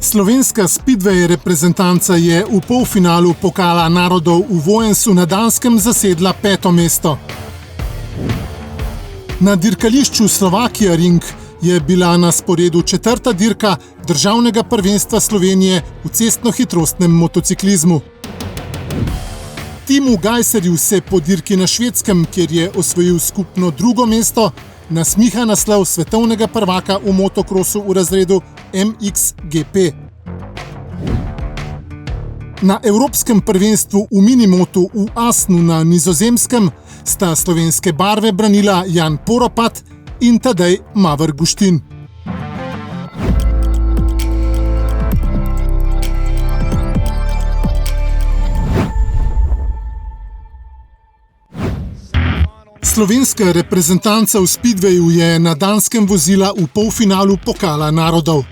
Slovenska speedway reprezentanca je v polfinalu Pokala narodov v Vojensu na Danskem zasedla 5. mesto. Na dirkališču Slovakia Ring je bila na sporedu 4. dirka državnega prvenstva Slovenije v cestno-hitrostnem motociklizmu. Timu Gajserju se po dirki na Švedskem, kjer je osvojil skupno 2. mesto, nasmiha naslov svetovnega prvaka v motokrosu v razredu MXGP. Na evropskem prvenstvu v minimotu v Asnu na Nizozemskem sta slovenske barve branila Jan Poropat in Tadej Maver Guštin. Slovenska reprezentanca v speedwayu je na Danskem vozila v polfinalu Pokala narodov.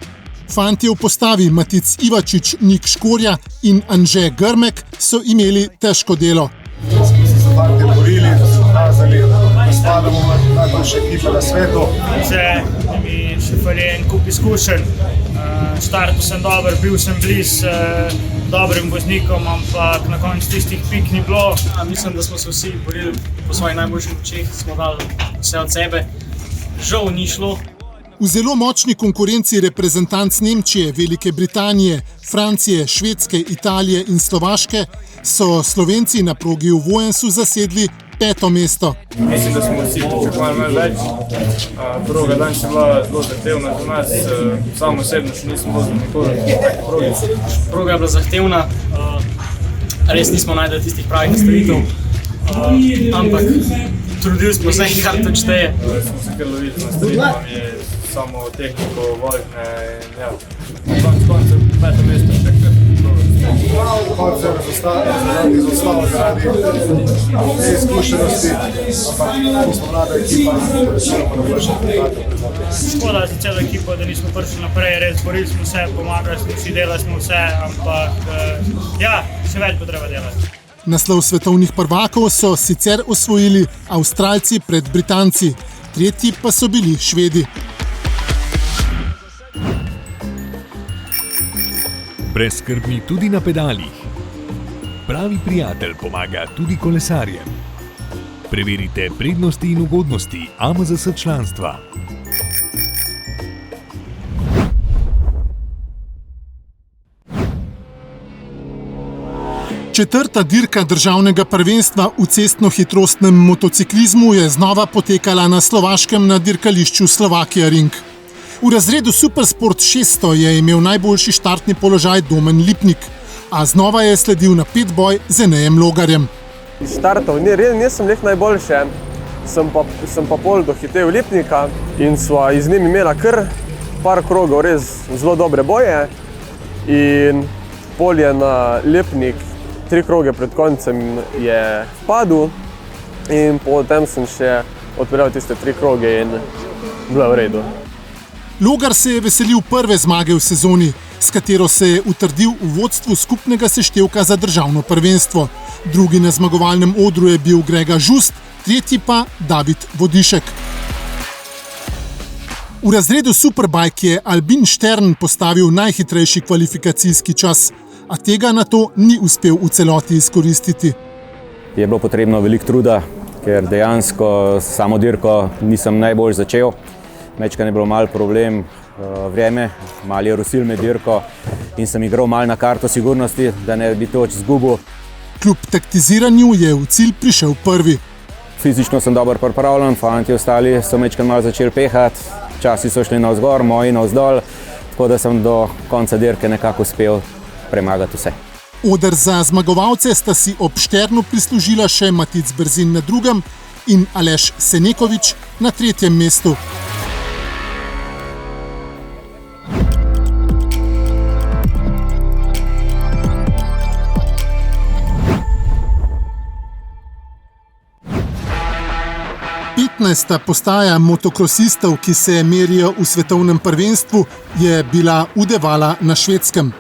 Fantje v postavi Matic Ivačič, Nik Škorja in Anže Grmek so imeli težko delo. Smo se za fante borili, pokazali, da spadamo med najboljše ekipe na svetu. Mi še fali en kup izkušenj. Štartu sem dober, bil sem bliz dobrim voznikom, ampak na koncu tistih pik ni bilo. Mislim, da smo se vsi borili po svojih najboljših močeh, smo dali vse od sebe. Žal ni šlo. V zelo močni konkurenci reprezentanc Nemčije, Velike Britanije, Francije, Švedske, Italije in Slovaške so Slovenci na progi v Vojensu zasedli 5. mesto. Mislim, da smo vsi pričakovali malo več. Proga danes je bila zelo zahtevna za nas, samo osebno še nisem vozil nikoli tako progi. Proga je bila zahtevna, res nismo našli tistih pravih nastavitev, ampak trudili smo se, kar to šteje. Smo se kar lovili z nastavitvami, samo tehniko, vožnje in ja. Na koncu 5. mesto še kar Konec je izostalo zaradi neizkušenosti, ampak mi smo mlada ekipa, želimo najboljše rezultate. Škoda za celo ekipo, da nismo prišli naprej, res borili smo se, pomagali smo si, delali smo vse, ampak še več bo treba delati. Naslov svetovnih prvakov so sicer osvojili Avstralci pred Britanci, tretji pa so bili Švedi. Brezskrbni tudi na pedalih. Pravi prijatelj pomaga tudi kolesarjem. Preverite prednosti in ugodnosti AMZS članstva. Četrta dirka državnega prvenstva v cestno-hitrostnem motociklizmu je znova potekala na Slovaškem na dirkališču Slovakia Ring. V razredu Supersport 600 je imel najboljši štartni položaj Domen Lipnik, a znova je sledil napet boj z Enejem Logarjem. Štartov nisem leh najboljše, sem pa pol dohitel Lipnika in sva z njim imela kar par krogov res zelo dobre boje in pol je na Lipnik 3 kroge pred koncem je padel in potem sem še odpeljal tiste 3 kroge in bilo v redu. Logar se je veselil prve zmage v sezoni, s katero se je utrdil v vodstvu skupnega seštevka za državno prvenstvo. Drugi na zmagovalnem odru je bil Grega Žust, tretji pa David Vodišek. V razredu Superbike je Albin Štern postavil najhitrejši kvalifikacijski čas, a tega na to ni uspel v celoti izkoristiti. Je bilo potrebno veliko truda, ker dejansko samo dirko nisem najbolj začel. Mečkaj je bilo malo problem vreme, malo je rosil med dirko in sem igral malo na karto sigurnosti, da ne bi toč zgubil. Kljub taktiziranju je v cilj prišel prvi. Fizično sem dobro pripravljen, fanti ostali so mečkaj malo začeli pehati, časi so šli navzgor, moji navzdol, tako da sem do konca dirke nekako uspel premagati vse. Oder za zmagovalce sta si ob Šternu prislužila še Matic Brzin na 2. in Aleš Senekovič na 3. mestu. Postaja motokrosistov, ki se merijo v svetovnem prvenstvu, je bila Uddevalla na Švedskem.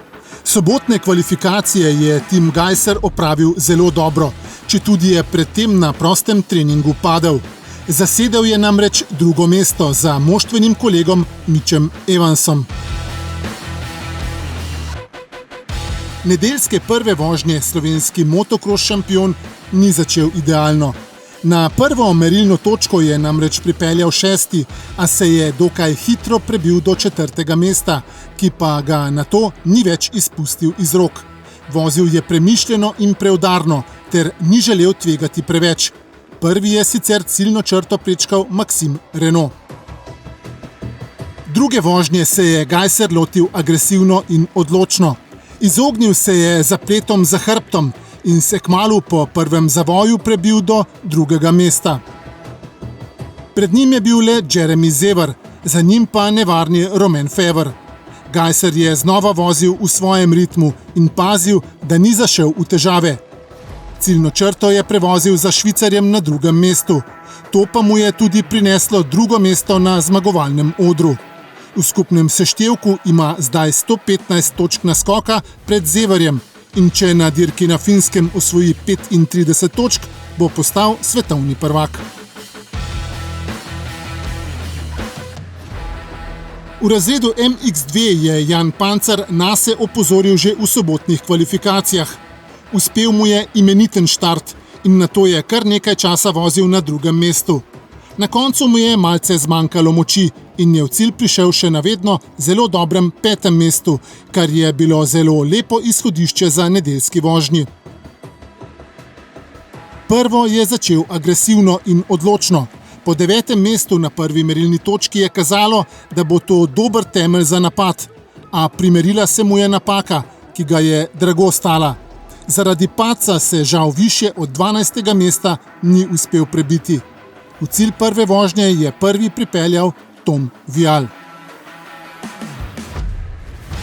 Sobotne kvalifikacije je tim Gajser opravil zelo dobro, četudi je predtem na prostem treningu padel. Zasedel je namreč 2. mesto za moštvenim kolegom Mitchem Evansom. Nedeljske prve vožnje slovenski motokros šampion ni začel idealno. Na prvo merilno točko je namreč pripeljal 6., a se je dokaj hitro prebil do 4. mesta, ki pa ga nato ni več izpustil iz rok. Vozil je premišljeno in preudarno, ter ni želel tvegati preveč. Prvi je sicer ciljno črto prečkal Maxime Renaux. Druge vožnje se je Gajser lotil agresivno in odločno. Izognil se je zapletom za hrbtom in se kmalu po prvem zavoju prebil do 2. mesta. Pred njim je bil le Jeremy Zever, za njim pa nevarni Romain Febvre. Gajser je znova vozil v svojem ritmu in pazil, da ni zašel v težave. Ciljno črto je prevozil za Švicarjem na 2. mestu. To pa mu je tudi prineslo 2. mesto na zmagovalnem odru. V skupnem seštevku ima zdaj 115 točk naskoka pred Zeverjem in če na dirki na Finskem osvoji 35 točk, bo postal svetovni prvak. V razredu MX2 je Jan Pancar nase opozoril že v sobotnih kvalifikacijah. Uspel mu je imeniten štart in nato je kar nekaj časa vozil na 2. mestu. Na koncu mu je malce zmanjkalo moči in je v cilj prišel še na vedno zelo dobrem 5. mestu, kar je bilo zelo lepo izhodišče za nedeljski vožnji. Prvo je začel agresivno in odločno. Po 9. mestu na prvi merilni točki je kazalo, da bo to dober temelj za napad, a primerila se mu je napaka, ki ga je drago stala. Zaradi padca se žal višje od 12. mesta ni uspel prebiti. V cilj prve vožnje je prvi pripeljal Tom Vial.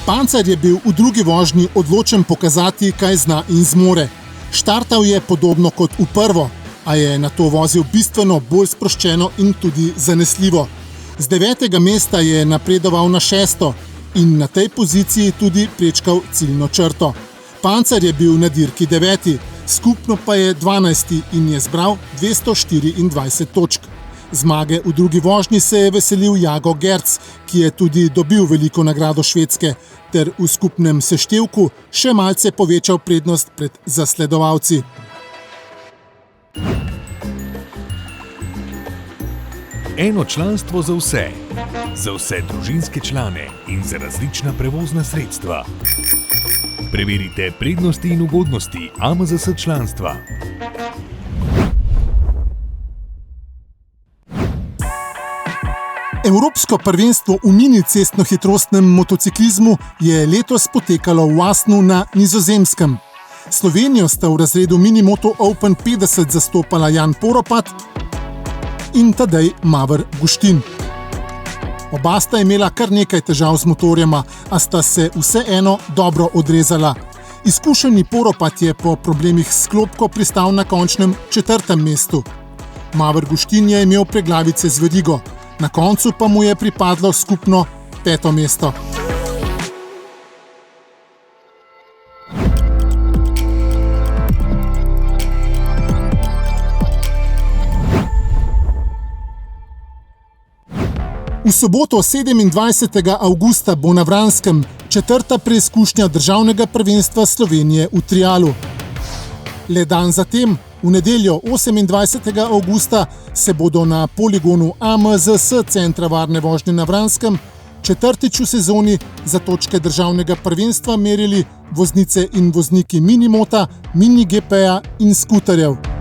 Pancar je bil v drugi vožnji odločen pokazati, kaj zna in zmore. Štartal je podobno kot v prvo, a je nato vozil bistveno bolj sproščeno in tudi zanesljivo. Z 9. mesta je napredoval na 6. in na tej poziciji tudi prečkal ciljno črto. Pancar je bil na dirki 9., skupno pa je 12. in je zbral 224 točk. Zmage v drugi vožnji se je veselil Jago Gerc, ki je tudi dobil veliko nagrado Švedske, ter v skupnem seštevku še malce povečal prednost pred zasledovalci. Eno članstvo za vse družinske člane in za različna prevozna sredstva. Preverite prednosti in ugodnosti AMZS članstva. Evropsko prvenstvo v mini cestnohitrostnem motociklizmu je letos potekalo v Asnu na Nizozemskem. Slovenijo sta v razredu Minimoto Open 50 zastopala Jan Poropat in Tadej Maver Guštin. Oba sta imela kar nekaj težav z motorjema, a sta se vseeno dobro odrezala. Izkušeni Poropat je po problemih s klopko pristal na končnem 4. mestu. Maver Guštin je imel preglavice z verigo, na koncu pa mu je pripadlo skupno 5. mesto. V soboto 27. avgusta bo na Vranskem 4. preizkušnja državnega prvenstva Slovenije v trialu. Le dan zatem, v nedeljo 28. avgusta, se bodo na poligonu AMZS centra varne vožnje na Vranskem 4. v sezoni za točke državnega prvenstva merili voznice in vozniki Minimota, Mini GP-ja in skuterjev.